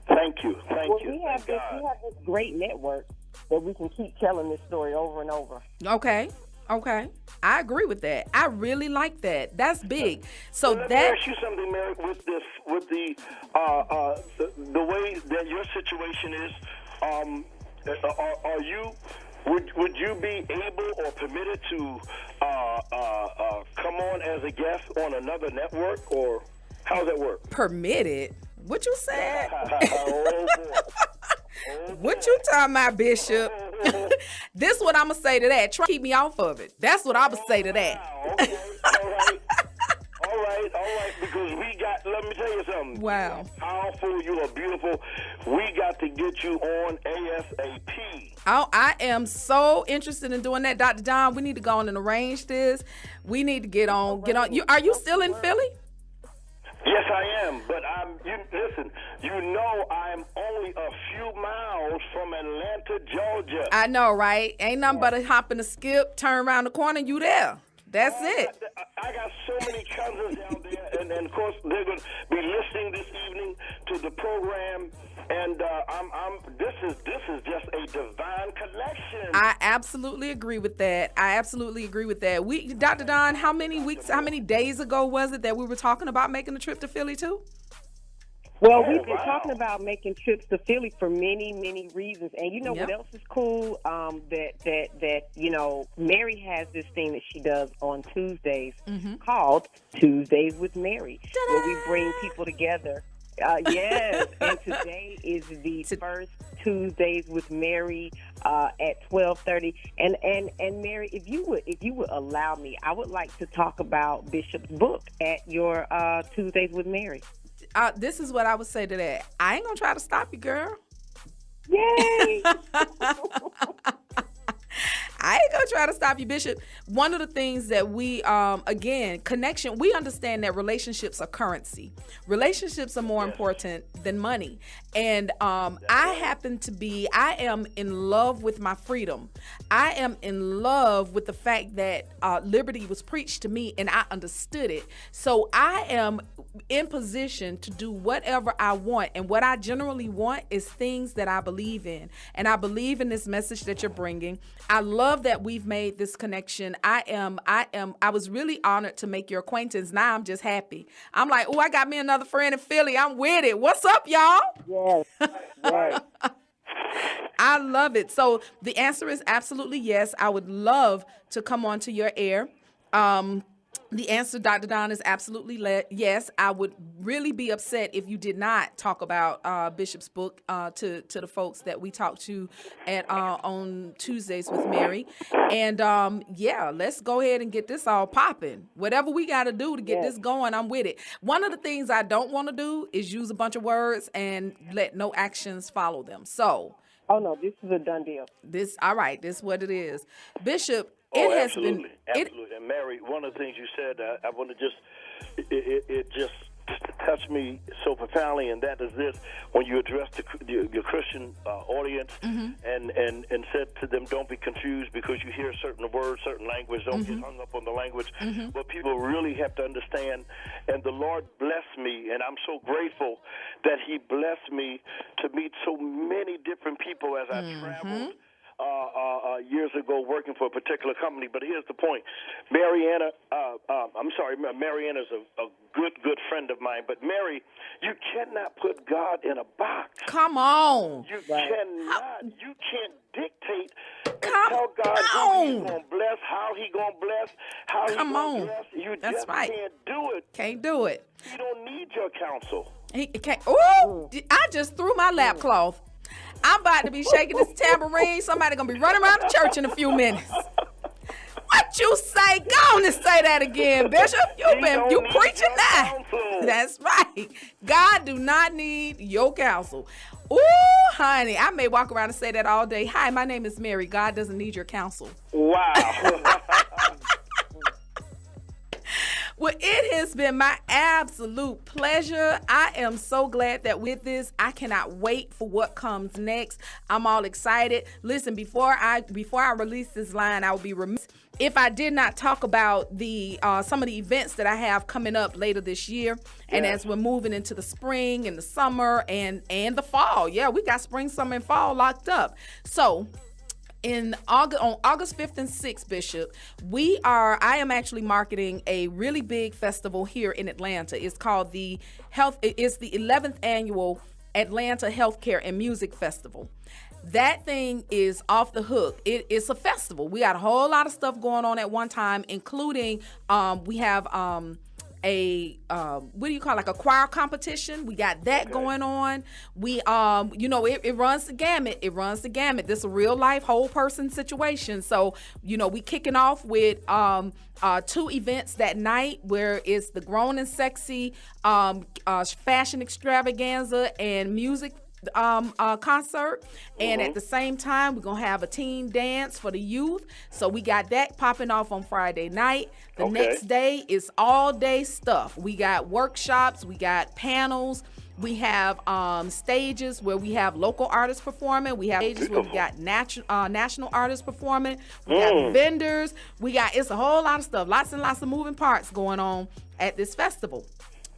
Thank you. We have this great network that we can keep telling this story over and over. Okay. I agree with that. I really like that. That's big. So let me ask you something, Mary, with the way that your situation is. Are you? Would you be able or permitted to come on as a guest on another network, or how does that work? Permitted? What you said? Oh, boy. What you talking about, Bishop? This what I'm going to say to that. Try to keep me off of it. That's what I'm going to say to that. Okay. All right. right, because let me tell you something. Wow. You are powerful, you are beautiful. We got to get you on ASAP. Oh, I am so interested in doing that, Dr. Don. We need to go on and arrange this. We need to get on. Are you still in Philly? Yes, I am, but listen, I'm only a few miles from Atlanta, Georgia. I know, right? Ain't nothing but a hop and a skip, turn around the corner, you there. That's it. I got so many cousins down there, and of course they're going to be listening this evening to the program. And this is just a divine connection. I absolutely agree with that. Dr. Don, how many days ago was it that we were talking about making a trip to Philly too? Well, we've been talking about making trips to Philly for many, many reasons. And you know what else is cool? That Mary has this thing that she does on Tuesdays called Tuesdays with Mary, where we bring people together. Yes, and today is the first Tuesdays with Mary at 12:30. And Mary, if you would allow me, I would like to talk about Bishop's book at your Tuesdays with Mary. This is what I would say to that. I ain't gonna try to stop you, girl. Yay! I ain't gonna try to stop you, Bishop. One of the things that we, again, connection, we understand that relationships are currency. Relationships are more important than money. And I am in love with my freedom. I am in love with the fact that liberty was preached to me and I understood it. So I am in position to do whatever I want. And what I generally want is things that I believe in. And I believe in this message that you're bringing. I love that we've made this connection. I was really honored to make your acquaintance. Now I'm just happy. I'm like, oh, I got me another friend in Philly. I'm with it. What's up, y'all? Yes. Yes. I love it. So the answer is absolutely yes. I would love to come on to your air. The answer, Dr. Don, is absolutely yes. I would really be upset if you did not talk about Bishop's book to the folks that we talked to on Tuesdays with Mary. And let's go ahead and get this all popping. Whatever we got to do to get this going, I'm with it. One of the things I don't want to do is use a bunch of words and let no actions follow them. So. Oh, no, this is a done deal. All right, this is what it is. Bishop, absolutely. And Mary, one of the things you said, I want to it just touched me so profoundly, and that is this: when you address your Christian audience, and said to them, "Don't be confused because you hear certain words, certain language. Don't get hung up on the language." But people really have to understand. And the Lord blessed me, and I'm so grateful that He blessed me to meet so many different people as I traveled. Years ago working for a particular company. But here's the point. Mariana's a good friend of mine. But Mary, you cannot put God in a box. Come on. You cannot. You can't dictate and tell God who He's going to bless, how He going to bless, how He's going to bless. You just can't do it. Can't do it. You don't need your counsel. He can't. Ooh, I just threw my lap cloth. I'm about to be shaking this tambourine. Somebody gonna be running around the church in a few minutes. What you say? Go on and say that again, Bishop. You preaching that. That's right. God do not need your counsel. Ooh, honey, I may walk around and say that all day. Hi, my name is Mary. God doesn't need your counsel. Wow. Well, it has been my absolute pleasure. I am so glad that with this, I cannot wait for what comes next. I'm all excited. Listen, before I release this line, I will be remiss if I did not talk about the some of the events that I have coming up later this year. And as we're moving into the spring and the summer and the fall. Yeah, we got spring, summer, and fall locked up. So on August 5th and 6th, Bishop, I am actually marketing a really big festival here in Atlanta. It's called it's the 11th annual Atlanta Healthcare and Music Festival. That thing is off the hook. It's a festival. We got a whole lot of stuff going on at one time, including we have a what do you call, like a choir competition. We got that going on. We it runs the gamut. It runs the gamut. This is a real life whole person situation. So we kicking off with 2 events that night, where it's the Grown and Sexy fashion extravaganza and music concert, and at the same time we're gonna have a teen dance for the youth. So we got that popping off on Friday night. The next day is all day stuff. We got workshops, we got panels, we have stages where we have local artists performing. We have stages where we got national artists performing. We got vendors. It's a whole lot of stuff. Lots and lots of moving parts going on at this festival.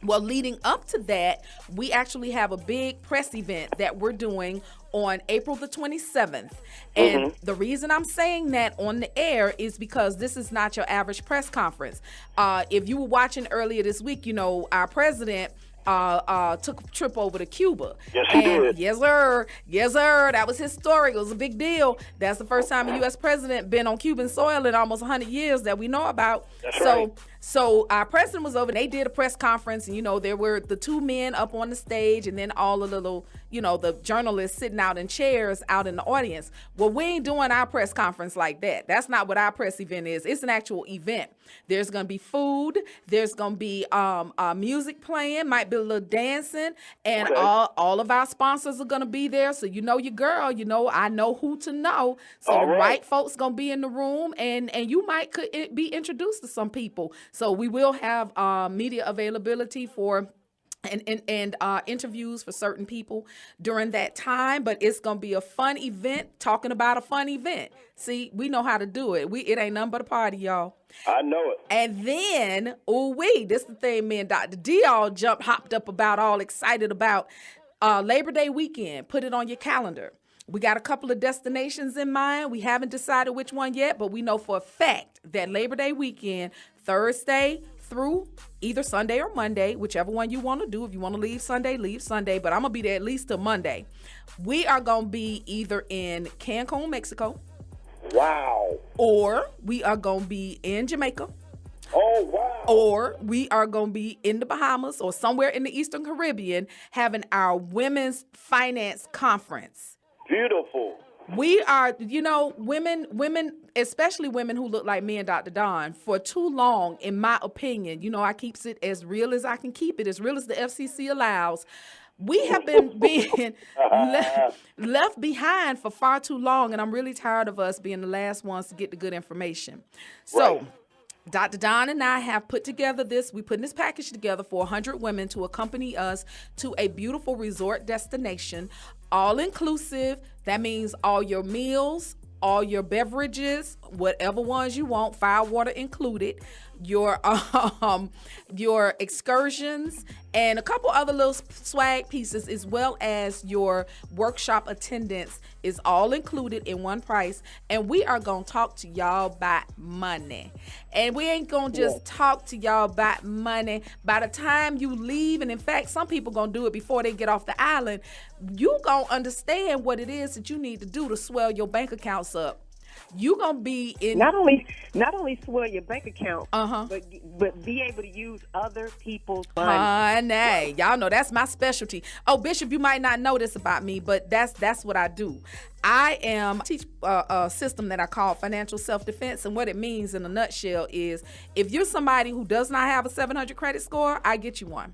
Well, leading up to that, we actually have a big press event that we're doing on April the 27th. And the reason I'm saying that on the air is because this is not your average press conference. If you were watching earlier this week, our president took a trip over to Cuba. Yes, he did. Yes, sir. Yes, sir. That was historic. It was a big deal. That's the first time a U.S. president been on Cuban soil in almost 100 years that we know about. That's right. So our president was over. They did a press conference, and there were the 2 men up on the stage, and then all the little, the journalists sitting out in chairs out in the audience. Well, we ain't doing our press conference like that. That's not what our press event is. It's an actual event. There's gonna be food. There's gonna be music playing. Might be a little dancing, and all of our sponsors are gonna be there. So your girl. I know who to know. So all the right. right folks gonna be in the room, and you might could be introduced to some people. So we will have media availability for and interviews for certain people during that time, but it's gonna be a fun event talking about a fun event. See, we know how to do it. It ain't nothing but a party, y'all. I know it. And then, this the thing me and Dr. D all hopped up about, all excited about Labor Day weekend. Put it on your calendar. We got a couple of destinations in mind. We haven't decided which one yet, but we know for a fact that Labor Day weekend, Thursday through either Sunday or Monday, whichever one you want to do. If you want to leave Sunday, leave Sunday, but I'm going to be there at least till Monday. We are going to be either in Cancun, Mexico. Wow. Or we are going to be in Jamaica. Oh, wow. Or we are going to be in the Bahamas or somewhere in the Eastern Caribbean having our women's finance conference. Beautiful. We are, women, especially women who look like me and Dr. Don, for too long, in my opinion, I keeps it as real as I can keep it, as real as the FCC allows. We have been being left behind for far too long, and I'm really tired of us being the last ones to get the good information. So, Right. Dr. Don and I have put together we're putting this package together for 100 women to accompany us to a beautiful resort destination, all inclusive. That means all your meals, all your beverages, whatever ones you want, fire water included, your excursions, and a couple other little swag pieces, as well as your workshop attendance, is all included in one price. And we are going to talk to y'all about money. And we ain't going to just talk to y'all about money. By the time you leave, and in fact, some people going to do it before they get off the island, you going to understand what it is that you need to do to swell your bank accounts up. You gonna be in not only swell your bank account, but be able to use other people's money. Honey, y'all know that's my specialty. Oh, Bishop, you might not know this about me, but that's what I do. I teach a system that I call financial self-defense, and what it means in a nutshell is if you're somebody who does not have a 700 credit score, I get you one.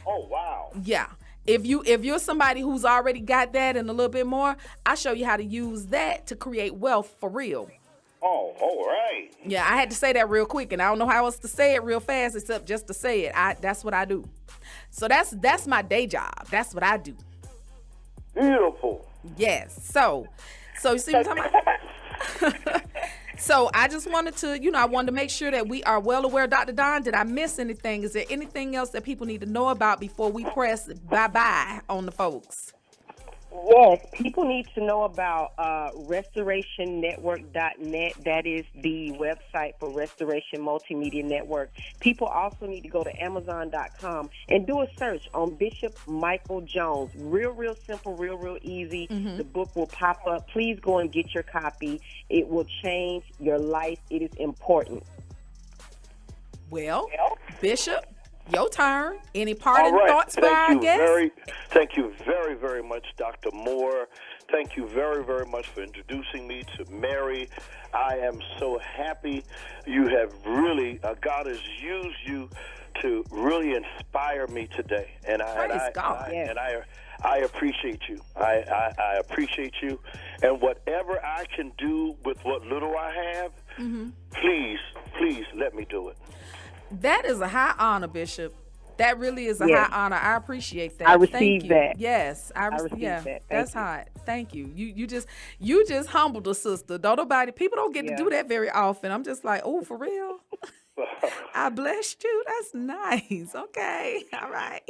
Oh, wow. Yeah. If you're somebody who's already got that and a little bit more, I show you how to use that to create wealth for real. Oh, all right. Yeah, I had to say that real quick, and I don't know how else to say it real fast except just to say it. That's what I do. So that's my day job. That's what I do. Beautiful. Yes. So you see what I'm talking about? So I just wanted to, I wanted to make sure that we are well aware. Dr. Don, did I miss anything? Is there anything else that people need to know about before we press bye-bye on the folks? Yes, people need to know about restorationnetwork.net. That is the website for Restoration Multimedia Network. People also need to go to Amazon.com and do a search on Bishop Michael Jones. Real simple, real easy. The book will pop up. Please go and get your copy. It will change your life. It is important. Well, Bishop, Your turn. Any All parting right. thoughts for our guests? Thank you very, very much, Dr. Moore. Thank you very, very much for introducing me to Mary. I am so happy you have really, God has used you to really inspire me today. And I appreciate you. I appreciate you. And whatever I can do with what little I have, please let me do it. That is a high honor, Bishop. That really is a high honor. I appreciate that. I Thank received you. that. Yes, I received that. Thank That's you. hot. Thank you. You just humbled a sister. People don't get to do that very often. I'm just like, oh, for real? I blessed you. That's nice. Okay. All right.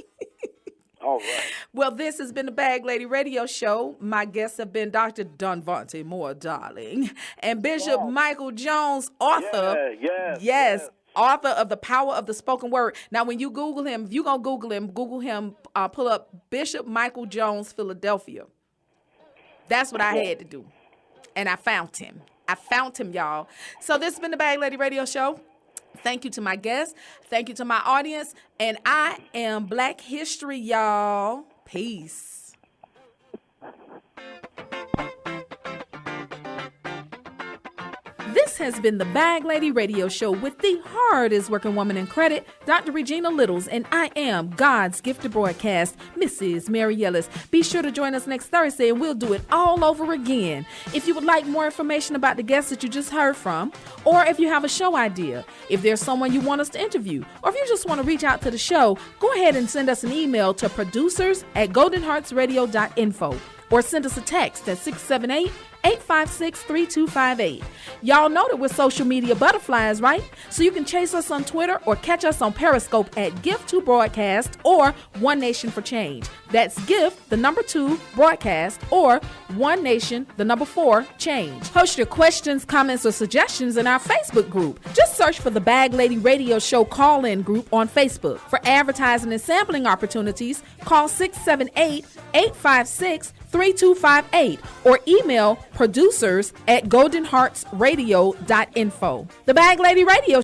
All right. Well, this has been the Bag Lady Radio Show. My guests have been Dr. Dunvante Moore, darling, and Bishop Michael Jones, author. Yes. Author of The Power of the Spoken Word. Now, when you Google him, if you're going to Google him, pull up Bishop Michael Jones, Philadelphia. That's what I had to do. And I found him. Y'all. So this has been the Bag Lady Radio Show. Thank you to my guests. Thank you to my audience. And I am Black History, y'all. Peace. This has been the Bag Lady Radio Show with the hardest working woman in credit, Dr. Regina Littles, and I am God's gifted broadcast, Mrs. Mary Ellis. Be sure to join us next Thursday and we'll do it all over again. If you would like more information about the guests that you just heard from, or if you have a show idea, if there's someone you want us to interview, or if you just want to reach out to the show, go ahead and send us an email to producers@goldenheartsradio.info or send us a text at 678-856-3258. Y'all know that we're social media butterflies, right? So you can chase us on Twitter or catch us on Periscope at Gift2Broadcast or One Nation for Change. That's Gift, the number 2, Broadcast, or One Nation, the number 4, Change. Post your questions, comments, or suggestions in our Facebook group. Just search for the Bag Lady Radio Show call-in group on Facebook. For advertising and sampling opportunities, call 678-856-3258 or email producers@goldenheartsradio.info. The Bag Lady Radio